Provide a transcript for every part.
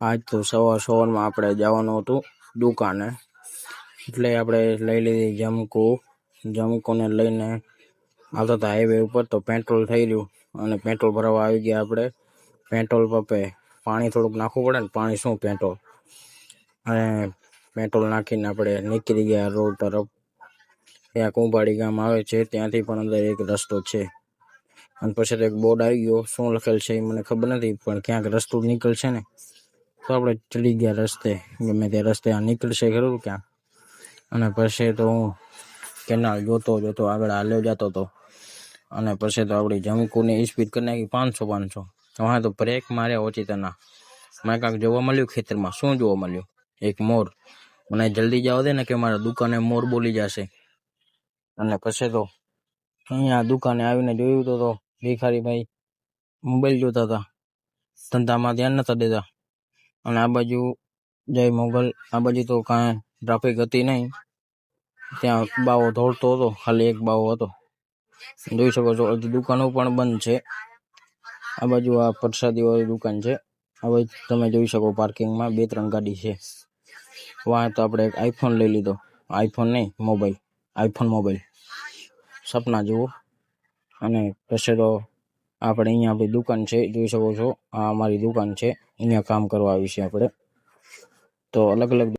આજ તો સવારમાં આપણે જવાનું હતું દુકાને, એટલે આપણે લઈ લીધી જમકુને લઈને આવતા હતા હાઈવે ઉપર. તો પેટ્રોલ થઈ રહ્યું અને પેટ્રોલ ભરવા આવી ગયા આપણે પેટ્રોલ પંપે. પાણી થોડુંક નાખવું પડે ને, પાણી શું પેટ્રોલ, અને પેટ્રોલ નાખીને આપણે નીકળી ગયા રોડ તરફ. ત્યાં કુંભાડી ગામ આવે છે, ત્યાંથી પણ અંદર એક રસ્તો છે. અને પછી તો એક બોર્ડ આવી ગયો, શું લખેલ છે એ મને ખબર નથી, પણ ક્યાંક રસ્તો નીકળશે ને, તો આપણે ચડી ગયા રસ્તે, ગમે તે રસ્તે આ નીકળશે ખરું ક્યાંક. અને પછી તો હું કેનાલ જોતો આગળ હાલ્યો જતો હતો. અને પછી તો આપણી જમકુની સ્પીડ કરી નાખી 500. તો બ્રેક માર્યા ઓચિતાના. મને કાંઈક જોવા મળ્યું ખેતરમાં. શું જોવા મળ્યું? એક મોર. મને જલ્દી જવા દે ને કે મારા દુકાને મોર બોલી જશે. અને પછી તો અહીંયા દુકાને આવીને જોયું તો ભિખારીભાઈ મોબાઈલ જોતા હતા, ધંધામાં ધ્યાન નતા દેતા. અને આ બાજુ જય મોગલ, આ બાજુ તો કાંઈ ટ્રાફિક હતી નહીં. ત્યાં બાવો દોડતો હતો, ખાલી એક બાવો હતો. જોઈ શકો છો, હજી દુકાનો પણ બંધ છે. આ બાજુ આ પ્રસાદી વાળી દુકાન છે. આ બાજુ તમે જોઈ શકો પાર્કિંગમાં 2-3 ગાડી છે. વાં તો આપણે એક આઈફોન લઈ લીધો. આઈફોન નહીં, આઈફોન મોબાઈલ સપના જુઓ. અને પછી તો આપણે અહીંયા આપણી દુકાન છે, જોઈ શકો છો. આ અમારી દુકાન છે, અહીંયા કામ કરવા આવી છે આપણે. તો અલગ અલગ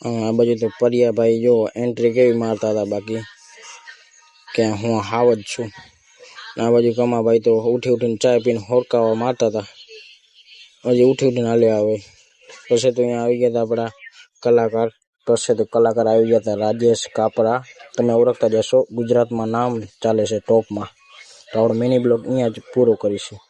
આ બાજુ તો પરિયાભાઈ જો એન્ટ્રી કેવી મારતા હતા, બાકી કે હું હાવ જ છું. આ બાજુ કમાભાઈ તો ઉઠીને ચાય પીને હોરકાવા મારતા હતા, હજી ઉઠીને હાલ્યા આવે. પછી તો અહીંયા આવી ગયા હતા આપણા કલાકાર. પછી તો કલાકાર આવી ગયા હતા રાજેશ કાપરા, તમે ઓળખતા જશો, ગુજરાતમાં નામ ચાલે છે ટોપમાં. તો આપણો મિની બ્લોગ અહીંયા જ પૂરો કરીશું.